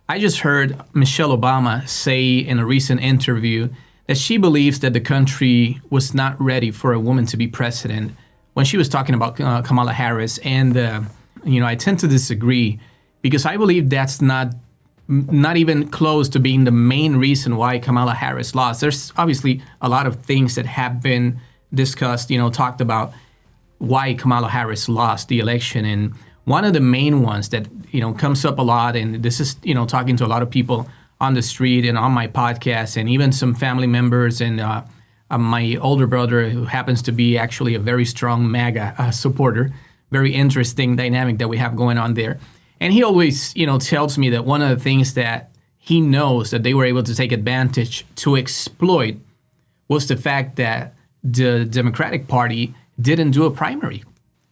I just heard Michelle Obama say in a recent interview that she believes that the country was not ready for a woman to be president when she was talking about Kamala Harris. And, I tend to disagree because I believe that's not even close to being the main reason why Kamala Harris lost. There's obviously a lot of things that have been discussed, talked about why Kamala Harris lost the election. And one of the main ones that, comes up a lot, and this is, talking to a lot of people on the street and on my podcast, and even some family members and my older brother, who happens to be actually a very strong MAGA supporter. Very interesting dynamic that we have going on there. And he always, tells me that one of the things that he knows that they were able to take advantage to exploit was the fact that the Democratic Party didn't do a primary.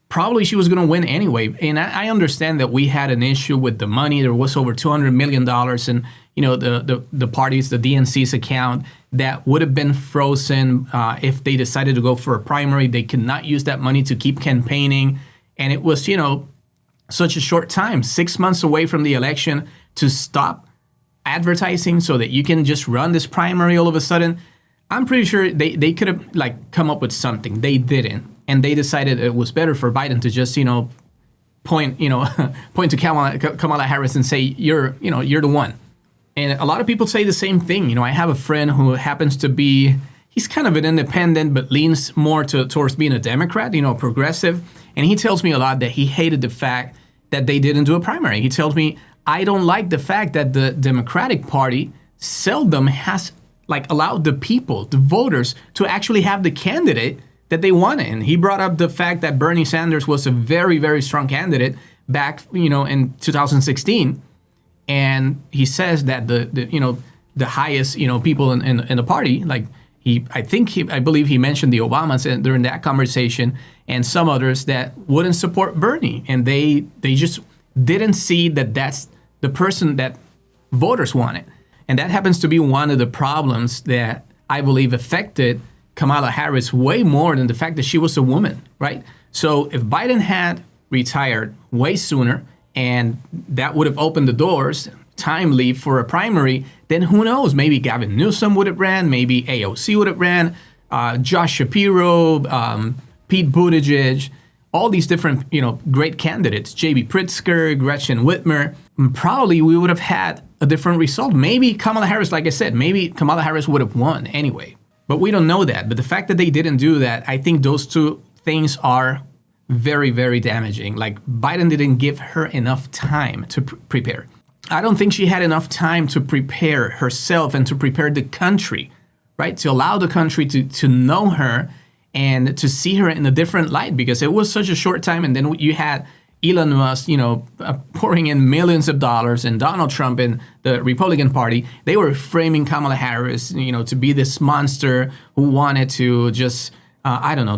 Probably she was going to win anyway. And I understand that we had an issue with the money. There was over $200 million in, the party's, the DNC's account that would have been frozen if they decided to go for a primary. They could not use that money to keep campaigning. And it was, such a short time, 6 months away from the election, to stop advertising so that you can just run this primary all of a sudden. I'm pretty sure they could have come up with something. They didn't. And they decided it was better for Biden to just, point to Kamala Harris and say, you're the one. And a lot of people say the same thing. I have a friend who happens to be, he's kind of an independent, but leans more towards being a Democrat, progressive. And he tells me a lot that he hated the fact that they didn't do a primary. He tells me, I don't like the fact that the Democratic Party seldom has allowed the people, the voters, to actually have the candidate that they wanted. And he brought up the fact that Bernie Sanders was a very, very strong candidate back, in 2016. And he says that the highest, people in the party, I believe he mentioned the Obamas during that conversation and some others that wouldn't support Bernie. And they just didn't see that that's the person that voters wanted. And that happens to be one of the problems that I believe affected Kamala Harris way more than the fact that she was a woman, right? So if Biden had retired way sooner and that would have opened the doors timely for a primary, then who knows? Maybe Gavin Newsom would have ran, maybe AOC would have ran, Josh Shapiro, Pete Buttigieg, all these different, great candidates, J.B. Pritzker, Gretchen Whitmer. Probably we would have had a different result. Maybe Kamala Harris, like I said, maybe Kamala Harris would have won anyway. But we don't know that. But the fact that they didn't do that, I think those two things are very, very damaging. Biden didn't give her enough time to prepare. I don't think she had enough time to prepare herself and to prepare the country, right? To allow the country to know her and to see her in a different light, because it was such a short time. And then you had Elon Musk, pouring in millions of dollars, and Donald Trump and the Republican Party, they were framing Kamala Harris, to be this monster who wanted to just,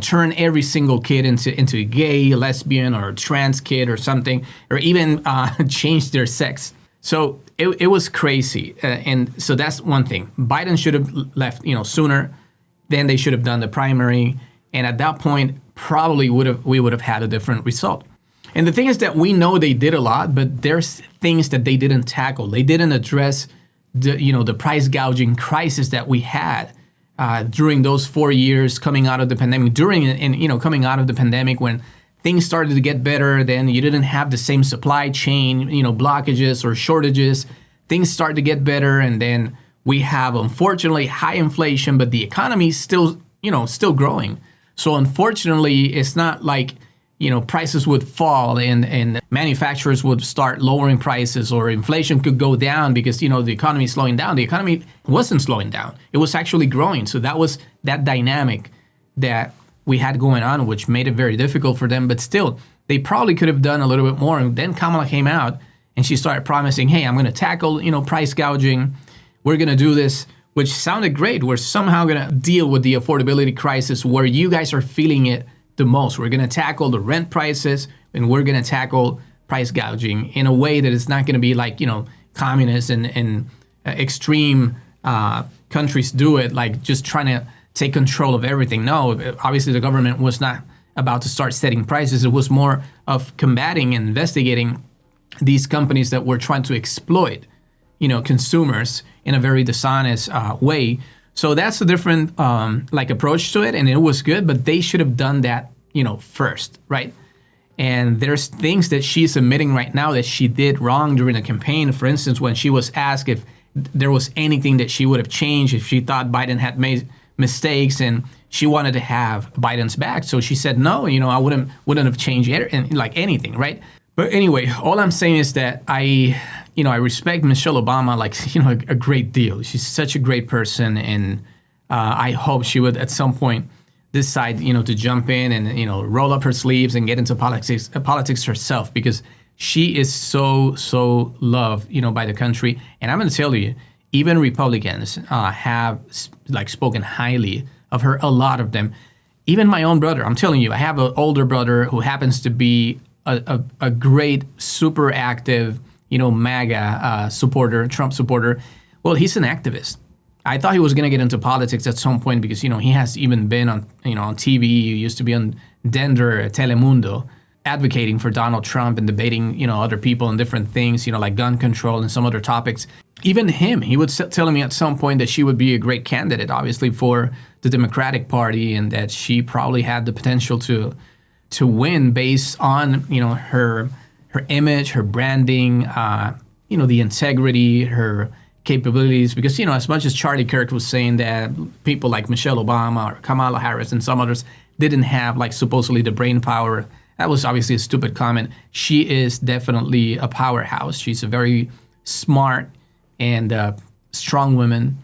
turn every single kid into a gay, lesbian, or trans kid or something, or even change their sex. So it was crazy. And so that's one thing. Biden should have left, sooner. Then they should have done the primary. And at that point, probably we would have had a different result. And the thing is that we know they did a lot, but there's things that they didn't tackle. They didn't address the price gouging crisis that we had during those 4 years coming out of the pandemic. Coming out of the pandemic when things started to get better, then you didn't have the same supply chain, blockages or shortages. Things started to get better, and then we have, unfortunately, high inflation, but the economy is still growing. So unfortunately, it's not like prices would fall and manufacturers would start lowering prices, or inflation could go down because, the economy is slowing down. The economy wasn't slowing down. It was actually growing. So that was that dynamic that we had going on, which made it very difficult for them. But still, they probably could have done a little bit more. And then Kamala came out and she started promising, hey, I'm going to tackle, price gouging. We're going to do this, which sounded great. We're somehow going to deal with the affordability crisis where you guys are feeling it the most. We're going to tackle the rent prices, and we're going to tackle price gouging in a way that it's not going to be like, communist and extreme countries do it, like just trying to take control of everything. No, obviously the government was not about to start setting prices. It was more of combating and investigating these companies that were trying to exploit consumers in a very dishonest way. So that's a different approach to it, and it was good. But they should have done that, first, right? And there's things that she's admitting right now that she did wrong during the campaign. For instance, when she was asked if there was anything that she would have changed if she thought Biden had made mistakes and she wanted to have Biden's back. So she said, no, I wouldn't have changed anything, right? But anyway, all I'm saying is that I respect Michelle Obama a great deal. She's such a great person, and I hope she would at some point decide, to jump in and, roll up her sleeves and get into politics herself, because she is so loved, by the country. And I'm going to tell you, even Republicans have spoken highly of her, a lot of them. Even my own brother, I'm telling you, I have an older brother who happens to be a great, super active, MAGA supporter, Trump supporter. Well, he's an activist. I thought he was going to get into politics at some point because, he has even been on, on TV. He used to be on Dender, Telemundo, advocating for Donald Trump and debating, other people and different things, like gun control and some other topics. Even him, he was telling me at some point that she would be a great candidate, obviously, for the Democratic Party, and that she probably had the potential to win based on, her image, her branding, the integrity, her capabilities. Because, as much as Charlie Kirk was saying that people like Michelle Obama or Kamala Harris and some others didn't have, supposedly the brain power, that was obviously a stupid comment. She is definitely a powerhouse. She's a very smart and strong woman.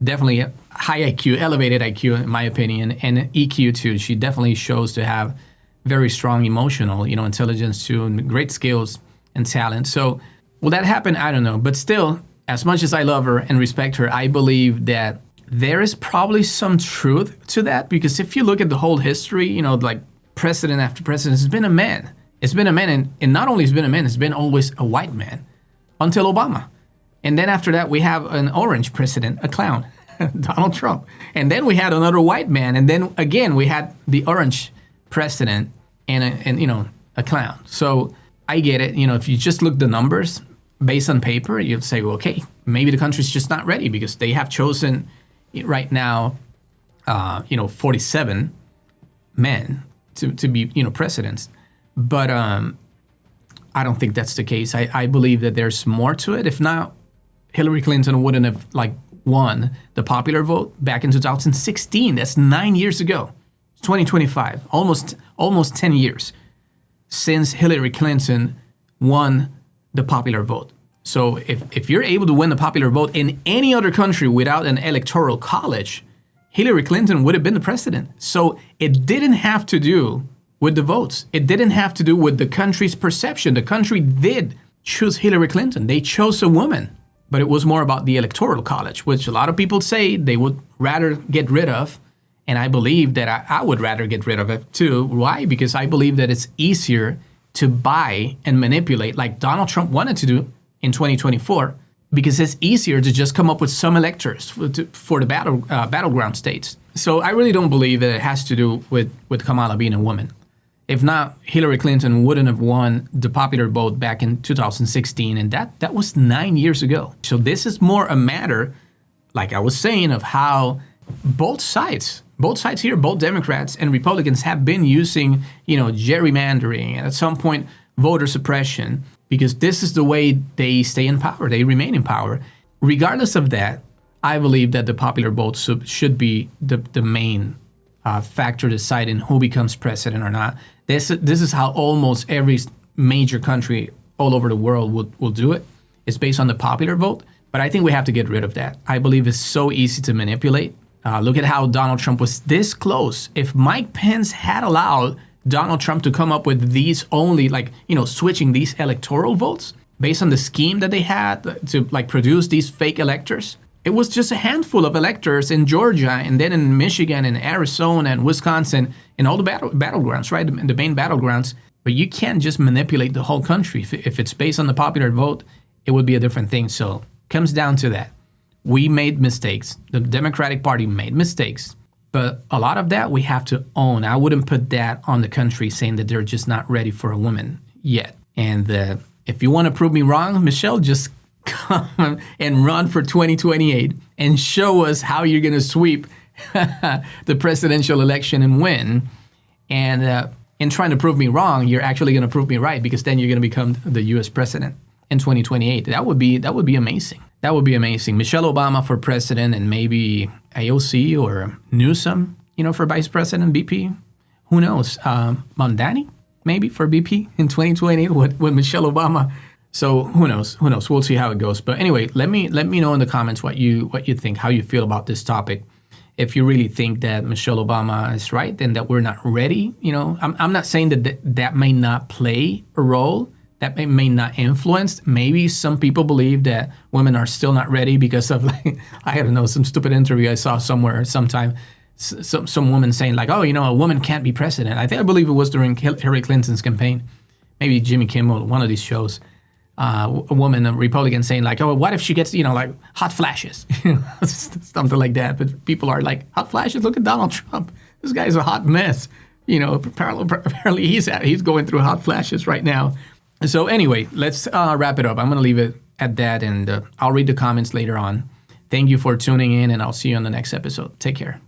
Definitely a high IQ, elevated IQ, in my opinion, and EQ too. She definitely shows to have very strong emotional, intelligence too, and great skills and talent. So will that happen? I don't know. But still, as much as I love her and respect her, I believe that there is probably some truth to that, because if you look at the whole history, president after president, it's been a man. It's been a man, and not only it's been a man, it's been always a white man until Obama. And then after that, we have an orange president, a clown, Donald Trump. And then we had another white man, and then again we had the orange president and a clown. So I get it. If you just look the numbers based on paper, you'd say, well, okay, maybe the country's just not ready, because they have chosen right now, 47 men to be, presidents. But I don't think that's the case. I believe that there's more to it. If not, Hillary Clinton wouldn't have won the popular vote back in 2016. That's 9 years ago. 2025, almost 10 years since Hillary Clinton won the popular vote. So if you're able to win the popular vote in any other country without an electoral college, Hillary Clinton would have been the president. So it didn't have to do with the votes. It didn't have to do with the country's perception. The country did choose Hillary Clinton. They chose a woman. But it was more about the electoral college, which a lot of people say they would rather get rid of. And I believe that I would rather get rid of it too. Why? Because I believe that it's easier to buy and manipulate, like Donald Trump wanted to do in 2024, because it's easier to just come up with some electors for the battleground states. So I really don't believe that it has to do with Kamala being a woman. If not, Hillary Clinton wouldn't have won the popular vote back in 2016, and that was 9 years ago. So this is more a matter, like I was saying, of how both sides here, both Democrats and Republicans, have been using, gerrymandering and at some point voter suppression, because this is the way they stay in power. They remain in power. Regardless of that, I believe that the popular vote should be the main factor deciding who becomes president or not. This is how almost every major country all over the world will do it. It's based on the popular vote. But I think we have to get rid of that. I believe it's so easy to manipulate. Look at how Donald Trump was this close. If Mike Pence had allowed Donald Trump to come up with these only, switching these electoral votes based on the scheme that they had to produce these fake electors, it was just a handful of electors in Georgia, and then in Michigan and Arizona and Wisconsin and all the battlegrounds, right? The main battlegrounds. But you can't just manipulate the whole country. If it's based on the popular vote, it would be a different thing. So it comes down to that. We made mistakes. The Democratic Party made mistakes. But a lot of that we have to own. I wouldn't put that on the country saying that they're just not ready for a woman yet. And if you want to prove me wrong, Michelle, just come and run for 2028 and show us how you're going to sweep the presidential election and win. And in trying to prove me wrong, you're actually going to prove me right, because then you're going to become the U.S. president in 2028. That would be amazing. That would be amazing. Michelle Obama for president, and maybe AOC or Newsom, for vice president, BP. Who knows? Mondani, maybe, for BP in 2028 with Michelle Obama. So who knows? We'll see how it goes. But anyway, let me know in the comments what you think, how you feel about this topic. If you really think that Michelle Obama is right and that we're not ready, I'm not saying that may not play a role, that may not influence. Maybe some people believe that women are still not ready because of, like, I don't know, some stupid interview I saw somewhere sometime. Some woman saying, like, oh, a woman can't be president. I believe it was during Hillary Clinton's campaign. Maybe Jimmy Kimmel, one of these shows. A woman, a Republican, saying, like, oh, what if she gets, like, hot flashes? Something like that. But people are like, hot flashes? Look at Donald Trump. This guy's a hot mess. Apparently he's going through hot flashes right now. So anyway, let's wrap it up. I'm going to leave it at that, and I'll read the comments later on. Thank you for tuning in, and I'll see you on the next episode. Take care.